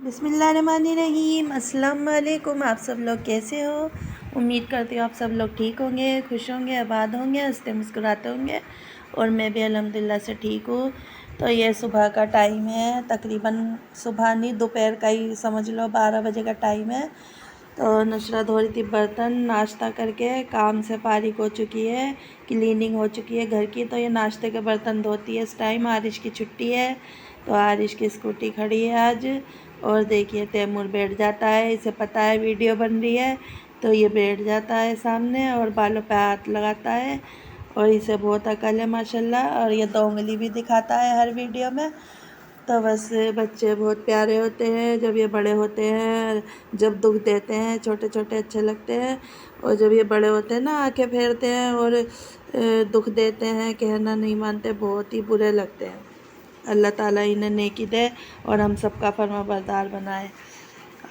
बिस्मिल्लाहिर्रहमानिर्रहीम। अस्सलाम वालेकुम। आप सब लोग कैसे हो? उम्मीद करती हूँ आप सब लोग ठीक होंगे, खुश होंगे, आबाद होंगे, हंसते मुस्कुराते होंगे। और मैं भी अल्हम्दुलिल्लाह से ठीक हूँ। तो ये सुबह का टाइम है, तकरीबन सुबह नहीं दोपहर का ही समझ लो, 12 बजे का टाइम है। तो नशरा धो रही थी बर्तन, नाश्ता करके काम से फारिग हो चुकी है, क्लीनिंग हो चुकी है घर की। तो ये नाश्ते के बर्तन धोती है इस टाइम। आरिश की छुट्टी है तो आरिश की स्कूटी खड़ी है आज। और देखिए तैमूर बैठ जाता है, इसे पता है वीडियो बन रही है तो ये बैठ जाता है सामने और बालों पे हाथ लगाता है। और इसे बहुत अकल है माशाल्लाह। और ये 2 उंगली भी दिखाता है हर वीडियो में। तो बस बच्चे बहुत प्यारे होते हैं जब ये बड़े होते हैं। जब दुख देते हैं छोटे छोटे अच्छे लगते हैं, और जब ये बड़े होते हैं ना आंखें फेरते हैं और दुख देते हैं, कहना नहीं मानते, बहुत ही बुरे लगते हैं। अल्लाह ताला इन्हें नेकी दे और हम सबका फरमाबरदार बनाए,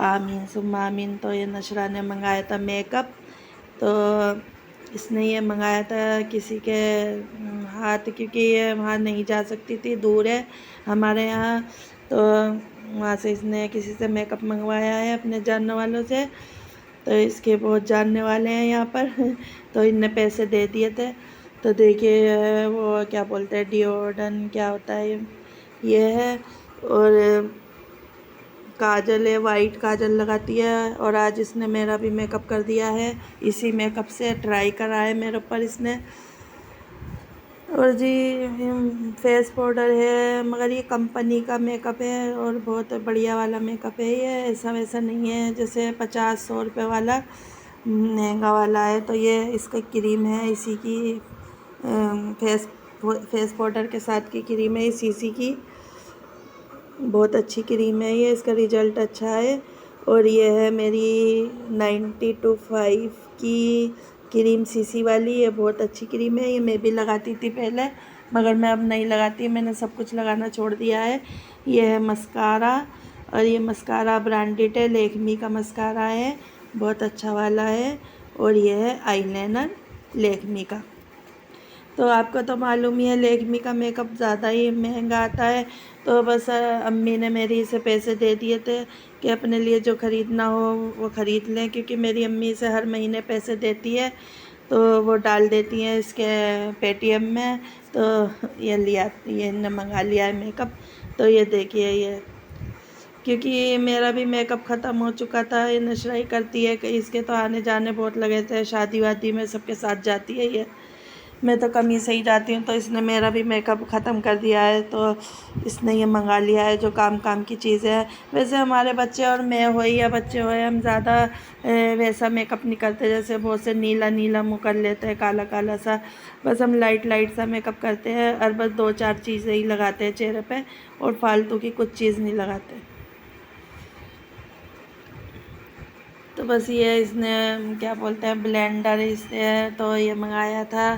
आमीन सुम्मा आमीन। तो ये नशरा ने मंगाया था मेकअप। तो इसने ये मंगाया था किसी के हाथ, क्योंकि ये वहाँ नहीं जा सकती थी, दूर है हमारे यहाँ। तो वहाँ से इसने किसी से मेकअप मंगवाया है अपने जानने वालों से। तो इसके बहुत जानने वाले हैं यहाँ पर तो इनने पैसे दे दिए थे। तो देखिए वो क्या बोलते हैं, डिओडन क्या होता है ये है। और काजल है, वाइट काजल लगाती है। और आज इसने मेरा भी मेकअप कर दिया है, इसी मेकअप से ट्राई करा है मेरे ऊपर इसने। और जी फेस पाउडर है, मगर ये कंपनी का मेकअप है और बहुत बढ़िया वाला मेकअप है ये, ऐसा वैसा नहीं है जैसे 50-100 रुपये वाला महंगा वाला है। तो ये इसका क्रीम है इसी की, फेस पाउडर के साथ की क्रीम है इसी की। बहुत अच्छी क्रीम है ये, इसका रिज़ल्ट अच्छा है। और ये है मेरी 90-5 की क्रीम सीसी वाली। ये बहुत अच्छी क्रीम है, ये मैं भी लगाती थी पहले, मगर मैं अब नहीं लगाती, मैंने सब कुछ लगाना छोड़ दिया है। ये है मस्कारा, और ये मस्कारा ब्रांडेड है, लेकमी का मस्कारा है, बहुत अच्छा वाला है। और ये है आईलाइनर लेकमी का। तो आपको तो मालूम ही है लेकमी का मेकअप ज़्यादा ही महंगा आता है। तो बस अम्मी ने मेरी से पैसे दे दिए थे कि अपने लिए जो ख़रीदना हो वो ख़रीद लें, क्योंकि मेरी अम्मी से हर महीने पैसे देती है तो वो डाल देती हैं इसके पेटीएम में। तो ये इन्हें मंगा लिया है मेकअप। तो ये देखिए ये, क्योंकि मेरा भी मेकअप ख़त्म हो चुका था, ये नशरा ही करती है कि इसके तो आने जाने बहुत लगे थे, शादी वादी में सबके साथ जाती है ये, मैं तो कम ही से ही जाती हूँ। तो इसने मेरा भी मेकअप ख़त्म कर दिया है, तो इसने ये मंगा लिया है जो काम की चीज़ें हैं। वैसे हमारे बच्चे और मैं हो या बच्चे हो, हम ज़्यादा वैसा मेकअप नहीं करते, जैसे बहुत से नीला नीला मुँह कर लेते हैं, काला काला सा। बस हम लाइट लाइट सा मेकअप करते हैं और बस 2-4 चीज़ें ही लगाते हैं चेहरे पे, और फालतू की कुछ चीज़ नहीं लगाते। तो बस ये इसने क्या बोलते हैं ब्लेंडर इससे तो ये मंगाया था।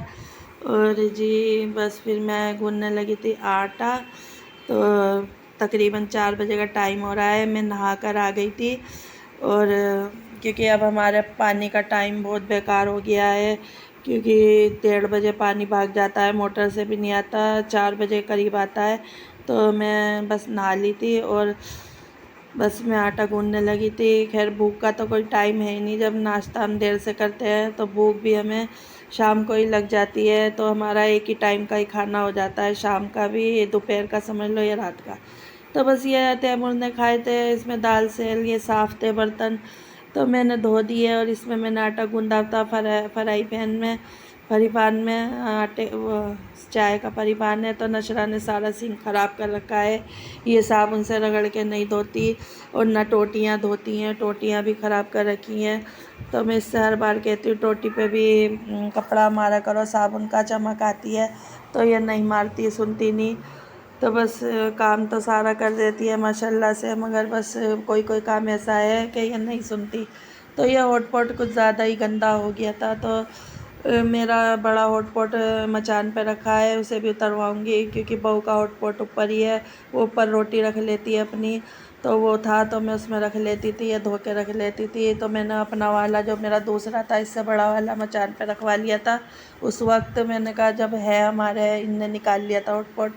और जी बस फिर मैं गूँथने लगी थी आटा। तो तकरीबन 4 बजे का टाइम हो रहा है, मैं नहा कर आ गई थी। और क्योंकि अब हमारे पानी का टाइम बहुत बेकार हो गया है, क्योंकि 1:30 बजे पानी भाग जाता है, मोटर से भी नहीं आता, 4 बजे करीब आता है। तो मैं बस नहा ली थी और बस मैं आटा गूँथने लगी थी। खैर भूख का तो कोई टाइम है ही नहीं, जब नाश्ता हम देर से करते हैं तो भूख भी हमें शाम को ही लग जाती है। तो हमारा एक ही टाइम का ही खाना हो जाता है, शाम का भी, दोपहर का समझ लो या रात का। तो बस ये तैमूर ने खाए थे, इसमें दाल सेल ये साफ़ थे बर्तन, तो मैंने धो दिए। और इसमें मैंने आटा गूँधा था फ्राई पैन में, फरी पान में, आटे वो चाय का फरी पान है। तो नशरा ने सारा सिंक ख़राब कर रखा है, ये साबुन से रगड़ के नहीं धोती, और ना टोटियाँ धोती हैं, टोटियाँ भी ख़राब कर रखी हैं। तो मैं इससे हर बार कहती हूँ टोटी पे भी कपड़ा मारा करो, साबुन का चमक आती है। तो ये नहीं मारती, सुनती नहीं। तो बस काम तो सारा कर देती है माशाल्लाह से, मगर बस कोई कोई काम ऐसा है कि ये नहीं सुनती। तो ये हॉटपॉट कुछ ज़्यादा ही गंदा हो गया था, तो मेरा बड़ा हॉटपॉट मचान पे रखा है, उसे भी उतरवाऊँगी, क्योंकि बहू का हॉटपॉट ऊपर ही है, वो ऊपर रोटी रख लेती है अपनी। तो वो था तो मैं उसमें रख लेती थी या धो के रख लेती थी। तो मैंने अपना वाला जो मेरा दूसरा था, इससे बड़ा वाला मचान पे रखवा लिया था। उस वक्त मैंने कहा जब है हमारे, इनने निकाल लिया था हॉटपॉट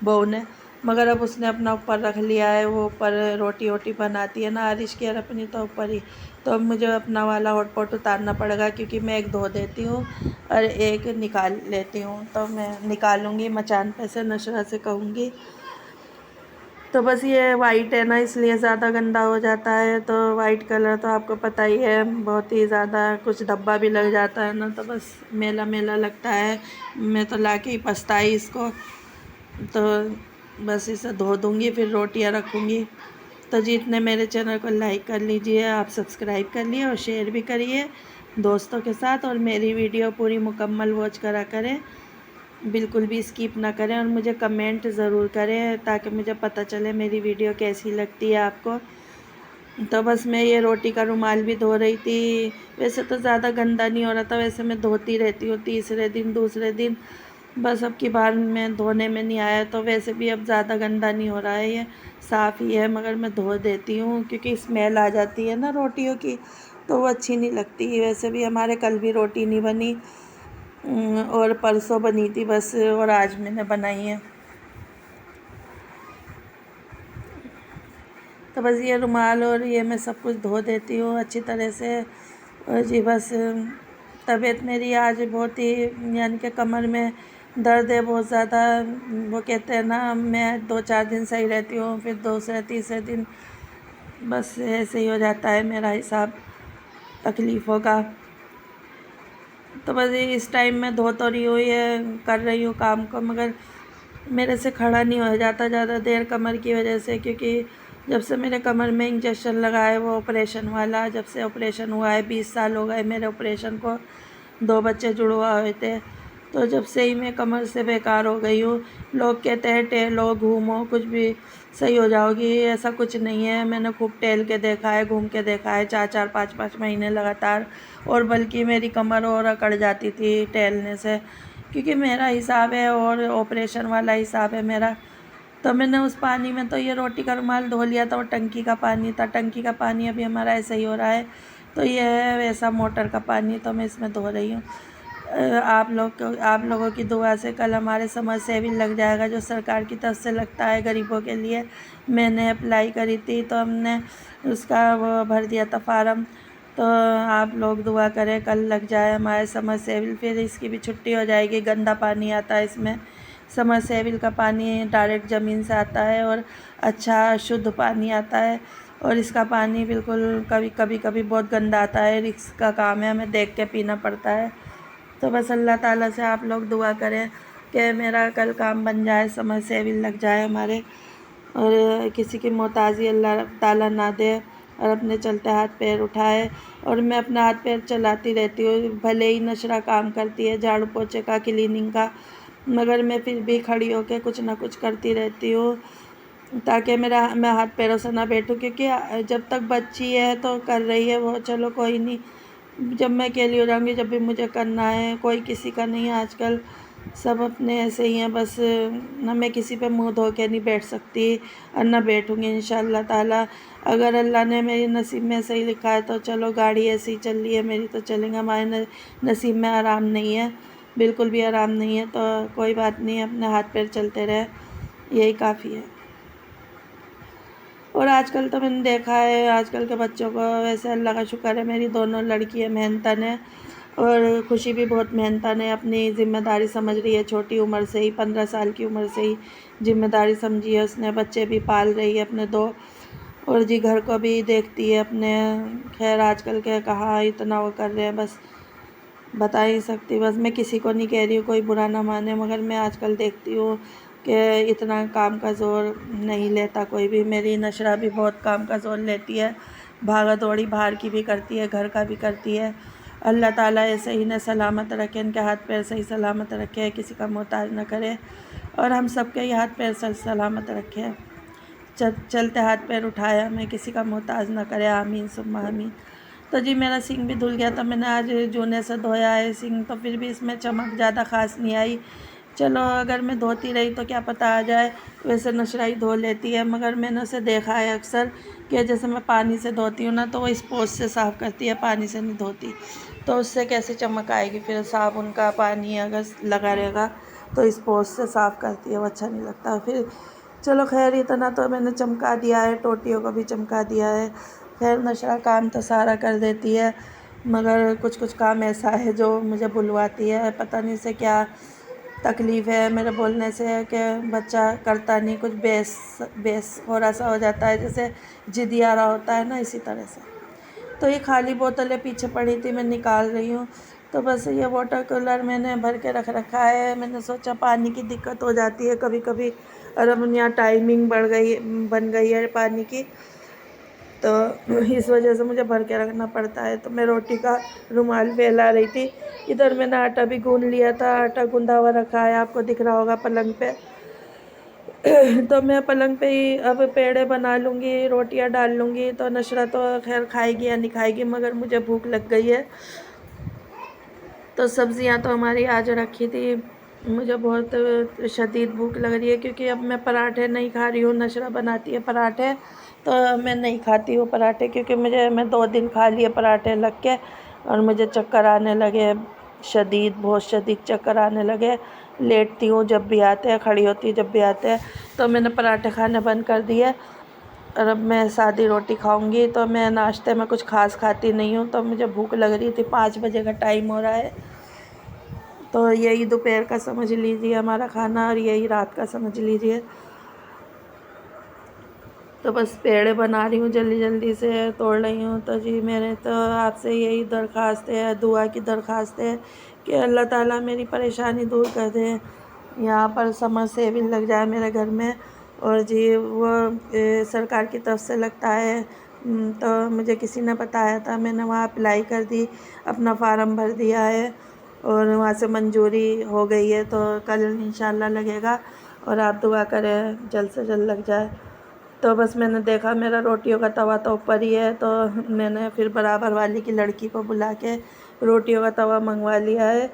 बहू ने, मगर अब उसने अपना ऊपर रख लिया है, वो ऊपर रोटी वोटी बनाती है ना आरिश की, और अपनी तो ऊपर ही। तो अब मुझे अपना वाला हॉटपॉट उतारना पड़ेगा, क्योंकि मैं एक धो देती हूँ और एक निकाल लेती हूँ। तो मैं निकालूँगी, मचान पे से नशरा से कहूँगी। तो बस ये वाइट है ना, इसलिए ज़्यादा गंदा हो जाता है। तो वाइट कलर तो आपको पता ही है, बहुत ही ज़्यादा कुछ धब्बा भी लग जाता है ना, तो बस मेला मेला लगता है। मैं तो ला के ही पछताई इसको। तो बस इसे धो दूँगी, फिर रोटियां रखूँगी। तो जितने मेरे चैनल को लाइक कर लीजिए, आप सब्सक्राइब कर लिए और शेयर भी करिए दोस्तों के साथ, और मेरी वीडियो पूरी मुकम्मल वॉच करा करें, बिल्कुल भी स्किप ना करें, और मुझे कमेंट ज़रूर करें ताकि मुझे पता चले मेरी वीडियो कैसी लगती है आपको। तो बस मैं ये रोटी का रुमाल भी धो रही थी। वैसे तो ज़्यादा गंदा नहीं हो रहा था, वैसे मैं धोती रहती हूँ तीसरे दिन दूसरे दिन, बस अब की बार मैं धोने में नहीं आया। तो वैसे भी अब ज़्यादा गंदा नहीं हो रहा है, ये साफ़ ही है, मगर मैं धो देती हूँ क्योंकि स्मेल आ जाती है ना रोटियों की, तो वो अच्छी नहीं लगती। वैसे भी हमारे कल भी रोटी नहीं बनी, और परसों बनी थी बस, और आज मैंने बनाई है। तो बस ये रुमाल और ये मैं सब कुछ धो देती हूँ अच्छी तरह से। और जी बस तबीयत मेरी आज बहुत ही, यानी कि कमर में दर्द है बहुत ज़्यादा। वो कहते हैं ना, मैं 2-4 दिन सही रहती हूँ, फिर दूसरे तीसरे दिन बस ऐसे ही हो जाता है मेरा हिसाब तकलीफ़ों का। तो बस इस टाइम मैं धो तो रही हूँ, ये कर रही हूँ काम को, मगर मेरे से खड़ा नहीं हो जाता ज़्यादा देर कमर की वजह से, क्योंकि जब से मेरे कमर में इंजेक्शन लगा है, वो ऑपरेशन वाला, जब से ऑपरेशन हुआ है 20 साल हो गए मेरे ऑपरेशन को, 2 बच्चे जुड़वा हुए थे। तो जब से ही मैं कमर से बेकार हो गई हूँ। लोग कहते हैं टहलो घूमो कुछ भी सही हो जाओगी, ऐसा कुछ नहीं है। मैंने खूब टहल के देखा है, घूम के देखा है 4-4 5-5 महीने लगातार, और बल्कि मेरी कमर और अकड़ जाती थी टहलने से, क्योंकि मेरा हिसाब है और ऑपरेशन वाला हिसाब है मेरा। तो मैंने उस पानी में तो ये रोटी का रुमाल धो लिया था, वो टंकी का पानी था। टंकी का पानी अभी हमारा ऐसा ही हो रहा है, तो ये है वैसा मोटर का पानी, तो मैं इसमें धो रही हूँ। आप लोगों की दुआ से कल हमारे समर सेविंग लग जाएगा, जो सरकार की तरफ से लगता है गरीबों के लिए। मैंने अप्लाई करी थी, तो हमने उसका वो भर दिया था फार्म। तो आप लोग दुआ करें कल लग जाए हमारे समर सेविल, फिर इसकी भी छुट्टी हो जाएगी। गंदा पानी आता है इसमें, समर सेविल का पानी डायरेक्ट ज़मीन से आता है और अच्छा शुद्ध पानी आता है, और इसका पानी बिल्कुल कभी कभी बहुत गंदा आता है। रिस्क का काम है, हमें देख के पीना पड़ता है। तो बस अल्लाह ताला से आप लोग दुआ करें कि मेरा कल काम बन जाए, समर सेविल लग जाए हमारे, और किसी की मोहताजी अल्लाह ताला ना दे, और अपने चलते हाथ पैर उठाए। और मैं अपना हाथ पैर चलाती रहती हूँ, भले ही नशरा काम करती है झाड़ू पोछे का, क्लीनिंग का, मगर मैं फिर भी खड़ी होकर कुछ ना कुछ करती रहती हूँ, ताकि मैं हाथ पैरों से ना बैठूँ। क्योंकि जब तक बच्ची है तो कर रही है वो, चलो कोई नहीं, जब मैं अकेली हो जाऊँगी, जब भी मुझे करना है, कोई किसी का नहीं है आजकल, सब अपने ऐसे ही हैं। बस ना मैं किसी पे मुंह धो के नहीं बैठ सकती, और ना बैठूँगी इंशाअल्लाह ताला। अगर अल्लाह ने मेरे नसीब में सही लिखा है तो चलो, गाड़ी ऐसी चल रही है मेरी तो चलेंगे। हमारे नसीब में आराम नहीं है, बिल्कुल भी आराम नहीं है, तो कोई बात नहीं, अपने हाथ पैर चलते रहे, यही काफ़ी है। और आजकल तो मैंने देखा है, आजकल के बच्चों को, वैसे अल्लाह का शुक्र है मेरी दोनों लड़कियाँ मेहनतन है, और खुशी भी बहुत मेहनतन है, अपनी ज़िम्मेदारी समझ रही है। छोटी उम्र से ही, 15 साल की उम्र से ही ज़िम्मेदारी समझी है उसने, बच्चे भी पाल रही है अपने 2, और जी घर को भी देखती है अपने। खैर आजकल के कहाँ इतना वो कर रहे हैं, बस बता ही सकती। बस मैं किसी को नहीं कह रही हूँ, कोई बुरा ना माने, मगर मैं आजकल देखती हूँ कि इतना काम का ज़ोर नहीं लेता कोई भी। मेरी नशरा भी बहुत काम का ज़ोर लेती है, भागा दौड़ी बाहर की भी करती है, घर का भी करती है। अल्लाह ताला ऐसे ही न सलामत रखे, इनके हाथ पैर सही सलामत रखे, किसी का मोहताज न करे, और हम सबके ही हाथ पैर सही सलामत रखे, चलते हाथ पैर उठाए, हमें किसी का मोहताज न करे, आमीन सुम्मा आमीन। तो जी मेरा सिंग भी धुल गया था, मैंने आज जूने से धोया है सिंग, तो फिर भी इसमें चमक ज़्यादा ख़ास नहीं आई। चलो अगर मैं धोती रही तो क्या पता आ जाए, वैसे नशरा ही धो लेती है, मगर मैंने उसे देखा है अक्सर कि जैसे मैं पानी से धोती हूँ ना, तो वो स्पोंज से साफ़ करती है, पानी से नहीं धोती। तो उससे कैसे चमक आएगी, फिर साबुन का पानी अगर लगा रहेगा तो स्पोंज से साफ़ करती है, वो अच्छा नहीं लगता। फिर चलो खैर, इतना तो मैंने चमका दिया है, टोटियों को भी चमका दिया है। खैर नशरा काम तो सारा कर देती है, मगर कुछ कुछ काम ऐसा है जो मुझे बुलवाती है। पता नहीं से क्या तकलीफ़ है मेरे बोलने से कि बच्चा करता नहीं कुछ, बेस थोड़ा सा हो जाता है, जैसे ज़िद्दी आ रहा होता है ना, इसी तरह से। तो ये खाली बोतलें पीछे पड़ी थी, मैं निकाल रही हूँ। तो बस ये वाटर कूलर मैंने भर के रख रखा है। मैंने सोचा पानी की दिक्कत हो जाती है कभी कभी, और अब यहाँ टाइमिंग बन गई है पानी की, तो इस वजह से मुझे भर के रखना पड़ता है। तो मैं रोटी का रुमाल फैला रही थी। इधर मैंने आटा भी गूँध लिया था, आटा गूँधा हुआ रखा है, आपको दिख रहा होगा पलंग पे। तो मैं पलंग पे ही अब पेड़े बना लूँगी, रोटियां डाल लूँगी। तो नशरा तो खैर खाएगी या नहीं खाएगी, मगर मुझे भूख लग गई है। तो सब्ज़ियां तो हमारी आज रखी थी, मुझे बहुत शदीद भूख लग रही है, क्योंकि अब मैं पराठे नहीं खा रही हूँ। नशरा बनाती है पराठे, तो मैं नहीं खाती हूँ पराठे, क्योंकि मैं 2 दिन खा लिए पराठे लग के, और मुझे चक्कर आने लगे, बहुत शदीद चक्कर आने लगे। लेटती हूँ जब भी आते हैं, खड़ी होती जब भी आते हैं। तो मैंने पराठे खाने बंद कर दिए, और अब मैं सादी रोटी खाऊंगी। तो मैं नाश्ते में कुछ खास खाती नहीं हूँ, तो मुझे भूख लग रही थी। 5 बजे का टाइम हो रहा है, तो यही दोपहर का समझ लीजिए हमारा खाना, और यही रात का समझ लीजिए। तो बस पेड़े बना रही हूँ, जल्दी जल्दी से तोड़ रही हूँ। तो जी मेरे तो आपसे यही दरख्वास्त है, दुआ की दरख्वास्त है कि अल्लाह ताला मेरी परेशानी दूर कर दे। यहाँ पर समर सेविंग लग जाए मेरे घर में, और जी वो सरकार की तरफ से लगता है। तो मुझे किसी ने बताया था, मैंने वहाँ अप्लाई कर दी, अपना फार्म भर दिया है, और वहाँ से मंजूरी हो गई है। तो कल इंशाल्लाह लगेगा, और आप दुआ करें जल्द से जल्द लग जाए। तो बस मैंने देखा मेरा रोटियों का तवा तो ऊपर ही है, तो मैंने फिर बराबर वाली की लड़की को बुला के रोटियों का तवा मंगवा लिया है।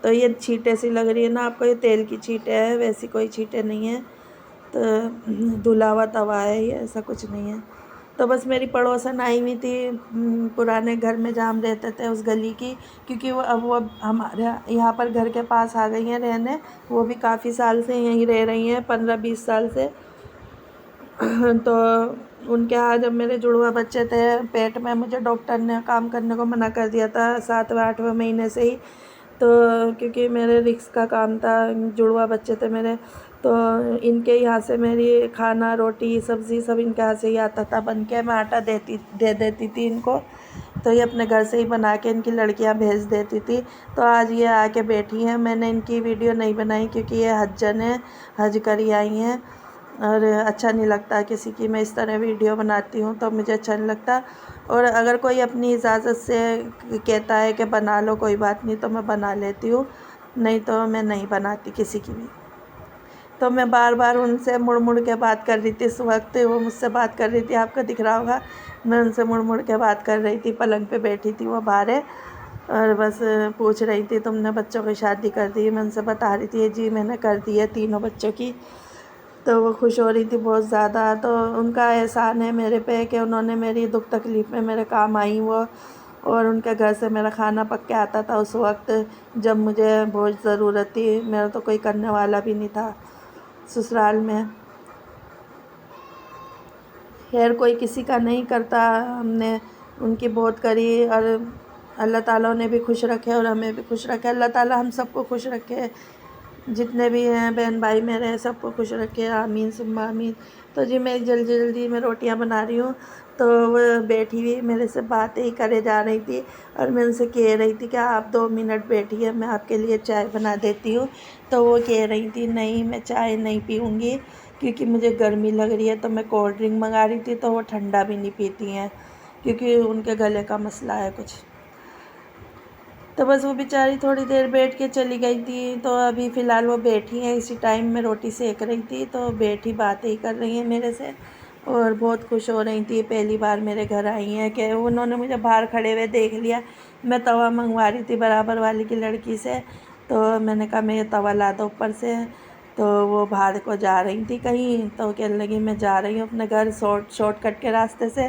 तो ये छींटे सी लग रही है ना आपको, ये तेल की छींटे है, वैसी कोई छींटे नहीं है। तो धुला हुआ तवा है ये, ऐसा कुछ नहीं है। तो बस मेरी पड़ोसन आई हुई थी, पुराने घर में जहाँ हम रहते थे उस गली की, क्योंकि वो हमारे यहाँ पर घर के पास आ गई हैं रहने। वो भी काफ़ी साल से यहीं रह रही हैं, 15-20 साल से। तो उनके यहाँ जब मेरे जुड़वा बच्चे थे पेट में, मुझे डॉक्टर ने काम करने को मना कर दिया था 7वें-8वें महीने से ही। तो क्योंकि मेरे रिक्स का काम था, जुड़वा बच्चे थे मेरे, तो इनके यहाँ से मेरी खाना रोटी सब्ज़ी सब इनके यहाँ से ही आता था बन के। मैं आटा दे देती थी इनको, तो ये अपने घर से ही बना के इनकी लड़कियाँ भेज देती थी। तो आज ये आके बैठी हैं। मैंने इनकी वीडियो नहीं बनाई, क्योंकि ये हज्जन है, हज करी आई हैं, और अच्छा नहीं लगता किसी की मैं इस तरह वीडियो बनाती हूँ, तो मुझे अच्छा नहीं लगता। और अगर कोई अपनी इजाज़त से कहता है कि बना लो कोई बात नहीं, तो मैं बना लेती हूँ, नहीं तो मैं नहीं बनाती किसी की भी। तो मैं बार बार उनसे मुड़ मुड़ के बात कर रही थी। इस वक्त वो मुझसे बात कर रही थी, आपको दिख रहा होगा, मैं उनसे मुड़ मुड़ के बात कर रही थी। पलंग पे बैठी थी वो बाहर है, और बस पूछ रही थी तुमने बच्चों की शादी कर दी? मैं उनसे बता रही थी जी मैंने कर दी है 3 बच्चों की। तो वो खुश हो रही थी बहुत ज़्यादा। तो उनका एहसान है मेरे पे कि उन्होंने मेरी दुख तकलीफ़ में मेरे काम आई वो, और उनके घर से मेरा खाना पक के आता था उस वक्त जब मुझे बहुत ज़रूरत थी। मेरा तो कोई करने वाला भी नहीं था ससुराल में। खैर कोई किसी का नहीं करता, हमने उनकी बहुत करी, और अल्लाह ताला उन्हें भी खुश रखे और हमें भी खुश रखे। अल्लाह ताला हम सबको खुश रखे, जितने भी हैं बहन भाई मेरे हैं सबको खुश रखे, आमीन सुम्मा आमीन। तो जी मैं जल्दी जल्दी में रोटियां बना रही हूँ। तो वो बैठी हुई मेरे से बातें ही करे जा रही थी, और मैं उनसे कह रही थी कि आप 2 मिनट बैठिए, मैं आपके लिए चाय बना देती हूँ। तो वो कह रही थी नहीं मैं चाय नहीं पीऊँगी, क्योंकि मुझे गर्मी लग रही है। तो मैं कोल्ड ड्रिंक मंगा रही थी, तो वो ठंडा भी नहीं पीती हैं, क्योंकि उनके गले का मसला है कुछ। तो बस वो बेचारी थोड़ी देर बैठ के चली गई थी। तो अभी फ़िलहाल वो बैठी हैं, इसी टाइम में रोटी सेक रही थी, तो बैठी बातें ही कर रही हैं मेरे से, और बहुत खुश हो रही थी। पहली बार मेरे घर आई हैं कि उन्होंने मुझे बाहर खड़े हुए देख लिया। मैं तवा मंगवा रही थी बराबर वाली की लड़की से, तो मैंने कहा मैं ये तवा ला दो ऊपर से। तो वो बाहर को जा रही थी कहीं, तो कहने लगी मैं जा रही हूँ अपने घर शॉर्टकट के रास्ते से।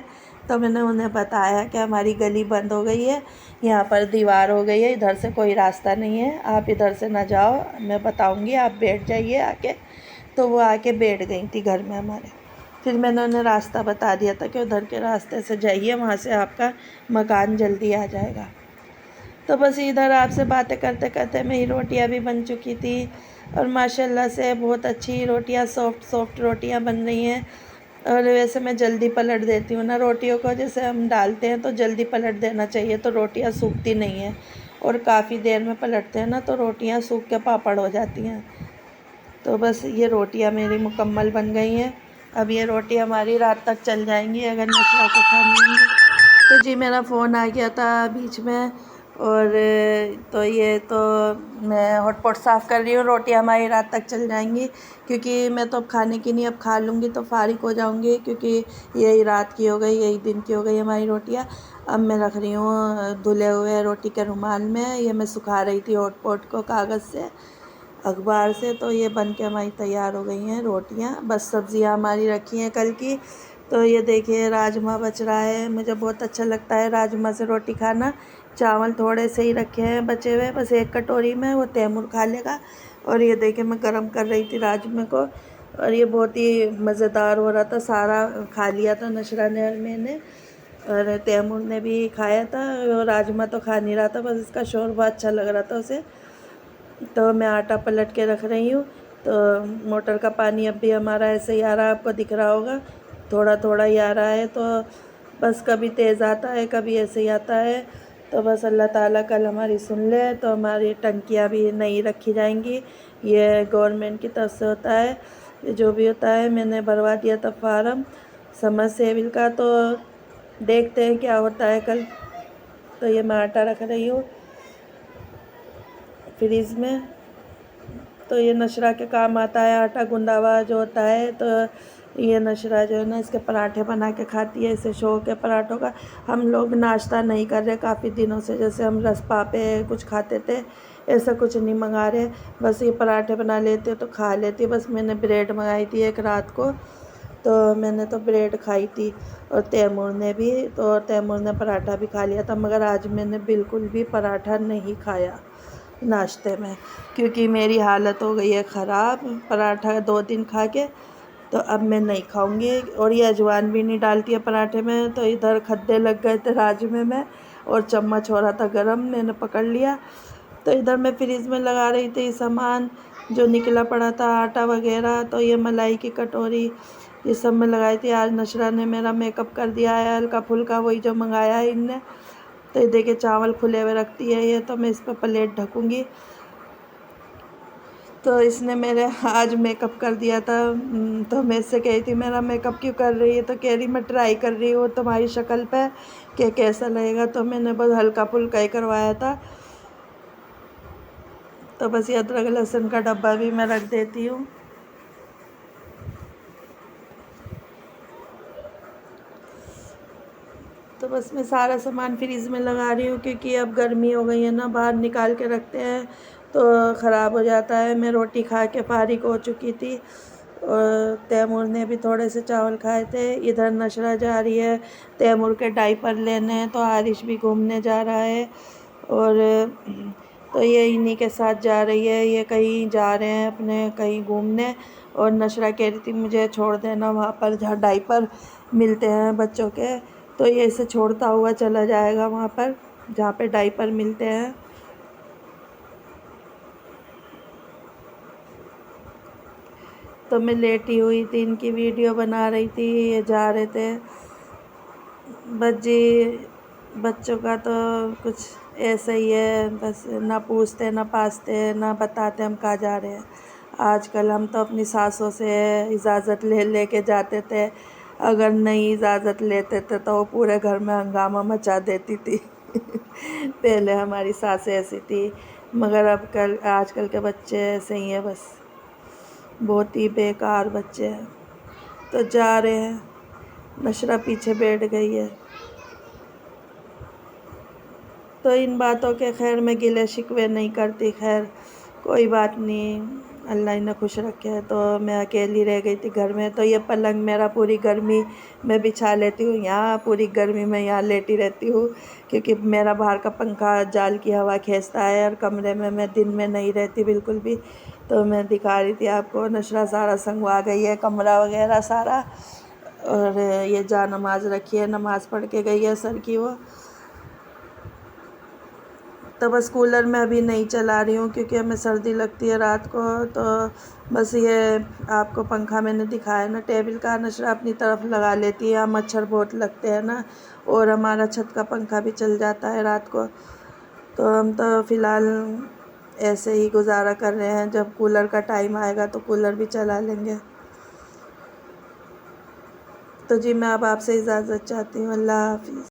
तो मैंने उन्हें बताया कि हमारी गली बंद हो गई है, यहाँ पर दीवार हो गई है, इधर से कोई रास्ता नहीं है, आप इधर से ना जाओ, मैं बताऊंगी, आप बैठ जाइए आके। तो वो आके बैठ गई थी घर में हमारे। फिर मैंने उन्हें रास्ता बता दिया था कि उधर के रास्ते से जाइए, वहाँ से आपका मकान जल्दी आ जाएगा। तो बस इधर आपसे बातें करते करते मेरी रोटियां भी बन चुकी थी और माशाल्लाह से बहुत अच्छी रोटियां, सॉफ्ट सॉफ्ट रोटियां बन रही हैं। और वैसे मैं जल्दी पलट देती हूँ ना रोटियों को, जैसे हम डालते हैं तो जल्दी पलट देना चाहिए तो रोटियां सूखती नहीं हैं, और काफ़ी देर में पलटते हैं ना तो रोटियां सूख के पापड़ हो जाती हैं। तो बस ये रोटियां मेरी मुकम्मल बन गई हैं। अब ये रोटी हमारी रात तक चल जाएंगी अगर नशरा को खानी होंगी। तो जी मेरा फ़ोन आ गया था बीच में, और तो ये तो मैं हॉटपॉट साफ़ कर रही हूँ। रोटी हमारी रात तक चल जाएंगी क्योंकि मैं तो अब खाने की नहीं, अब खा लूँगी तो फारिग हो जाऊँगी, क्योंकि यही रात की हो गई, यही दिन की हो गई हमारी रोटियाँ। अब मैं रख रही हूँ धुले हुए रोटी के रुमाल में, ये मैं सुखा रही थी हॉटपॉट को कागज़ से, अखबार से। तो ये बन के हमारी तैयार हो गई हैं रोटियाँ। बस सब्ज़ियाँ हमारी रखी हैं कल की। तो ये देखिए राजमा बच रहा है, मुझे बहुत अच्छा लगता है राजमा से रोटी खाना। चावल थोड़े से ही रखे हैं बचे हुए, बस एक कटोरी में, वो तैमूर खा लेगा। और ये देखिए मैं गरम कर रही थी राजमे को, और ये बहुत ही मज़ेदार हो रहा था। सारा खा लिया था नशरा ने और मैंने, और तैमूर ने भी खाया था। वो राजमा तो खा नहीं रहा था, बस इसका शोरबा अच्छा लग रहा था उसे। तो मैं आटा पलट के रख रही हूँ। तो मोटर का पानी अब भी हमारा ऐसे ही आ रहा है, आपको दिख रहा होगा, थोड़ा थोड़ा ही आ रहा है। तो बस कभी तेज़ आता है, कभी ऐसे ही आता है। तो बस अल्लाह ताला कल हमारी सुन ले, तो हमारी टंकियाँ भी नई रखी जाएंगी। ये गवर्नमेंट की तरफ से होता है, ये जो भी होता है। मैंने भरवा दिया था फार्म समर सेविल का, तो देखते हैं क्या होता है कल। तो ये मैं आटा रख रही हूँ फ्रीज़ में। तो ये नशरा के काम आता है, आटा गूंदा हुआ जो होता है। तो ये नशरा जो है ना, इसके पराठे बना के खाती है, इसे शौक के पराठों का। हम लोग नाश्ता नहीं कर रहे काफ़ी दिनों से, जैसे हम रसपा पे कुछ खाते थे, ऐसा कुछ नहीं मंगा रहे। बस ये पराठे बना लेते हो तो खा लेती। बस मैंने ब्रेड मंगाई थी एक रात को, तो मैंने तो ब्रेड खाई थी, और तैमूर ने भी। तो तैमूर ने पराठा भी खा लिया था, मगर आज मैंने बिल्कुल भी पराठा नहीं खाया नाश्ते में, क्योंकि मेरी हालत हो गई है ख़राब पराठा 2 दिन खा के। तो अब मैं नहीं खाऊंगी। और ये अजवाइन भी नहीं डालती है पराठे में। तो इधर खद्दे लग गए थे राजमे में, और चम्मच हो रहा था गरम, मैंने पकड़ लिया। तो इधर मैं फ्रिज में लगा रही थी सामान जो निकला पड़ा था, आटा वगैरह। तो ये मलाई की कटोरी, ये सब मैं लगाई थी। आज नशरा ने मेरा मेकअप कर दिया है हल्का फुल्का, वही जो मंगाया है इनने। तो ये देखिए चावल फुले हुए रखती है ये, तो मैं इस पर प्लेट ढकूँगी। तो इसने मेरे आज मेकअप कर दिया था। तो मैं इससे कही थी मेरा मेकअप क्यों कर रही है, तो कह रही मैं ट्राई कर रही हूँ तुम्हारी शक्ल पे कि कैसा लगेगा। तो मैंने बस हल्का फुल्का ही करवाया था। तो बस ये अदरक लहसुन का डब्बा भी मैं रख देती हूँ। तो बस मैं सारा सामान फ्रीज़ में लगा रही हूँ, क्योंकि अब गर्मी हो गई है ना, बाहर निकाल के रखते हैं तो ख़राब हो जाता है। मैं रोटी खा के फारिग हो चुकी थी, और तैमूर ने भी थोड़े से चावल खाए थे। इधर नशरा जा रही है तैमूर के डायपर लेने, तो आरिश भी घूमने जा रहा है। और तो ये इन्हीं के साथ जा रही है, ये कहीं जा रहे हैं अपने कहीं घूमने। और नशरा कह रही थी मुझे छोड़ देना वहाँ पर जहाँ डायपर मिलते हैं बच्चों के। तो ये इसे छोड़ता हुआ चला जाएगा वहाँ पर जहाँ पे डायपर मिलते हैं। तो मैं लेटी हुई थी, इनकी वीडियो बना रही थी, ये जा रहे थे। बस जी बच्चों का तो कुछ ऐसा ही है, बस ना पूछते ना पासते ना बताते हम कहाँ जा रहे हैं। आजकल हम तो अपनी सासों से इजाज़त ले के जाते थे, अगर नहीं इजाज़त लेते थे तो वो पूरे घर में हंगामा मचा देती थी। पहले हमारी सासें ऐसी थी, मगर अब कल आजकल के बच्चे ऐसे ही हैं, बस बहुत ही बेकार बच्चे हैं। तो जा रहे हैं, नशरा पीछे बैठ गई है। तो इन बातों के खैर मैं गिले शिकवे नहीं करती, खैर कोई बात नहीं, अल्लाह इन्हें खुश रखे है। तो मैं अकेली रह गई थी घर में। तो ये पलंग मेरा पूरी गर्मी में बिछा लेती हूँ, यहाँ पूरी गर्मी में यहाँ लेटी रहती हूँ, क्योंकि मेरा बाहर का पंखा जाल की हवा खींचता है, और कमरे में मैं दिन में नहीं रहती बिल्कुल भी, तो मैं दिखा रही थी आपको, नशरा सारा संगवा गई है, कमरा वगैरह सारा। और ये जा नमाज़ रखी है, नमाज़ पढ़ के गई है सर की वो। तो बस कूलर मैं अभी नहीं चला रही हूँ क्योंकि हमें सर्दी लगती है रात को। तो बस ये आपको पंखा मैंने दिखाया ना, टेबल का नशरा अपनी तरफ लगा लेती है, मच्छर बहुत लगते हैं ना, और हमारा छत का पंखा भी चल जाता है रात को। तो हम तो फ़िलहाल ऐसे ही गुजारा कर रहे हैं, जब कूलर का टाइम आएगा तो कूलर भी चला लेंगे। तो जी मैं अब आपसे इजाज़त चाहती हूँ। अल्लाह हाफ़िज़।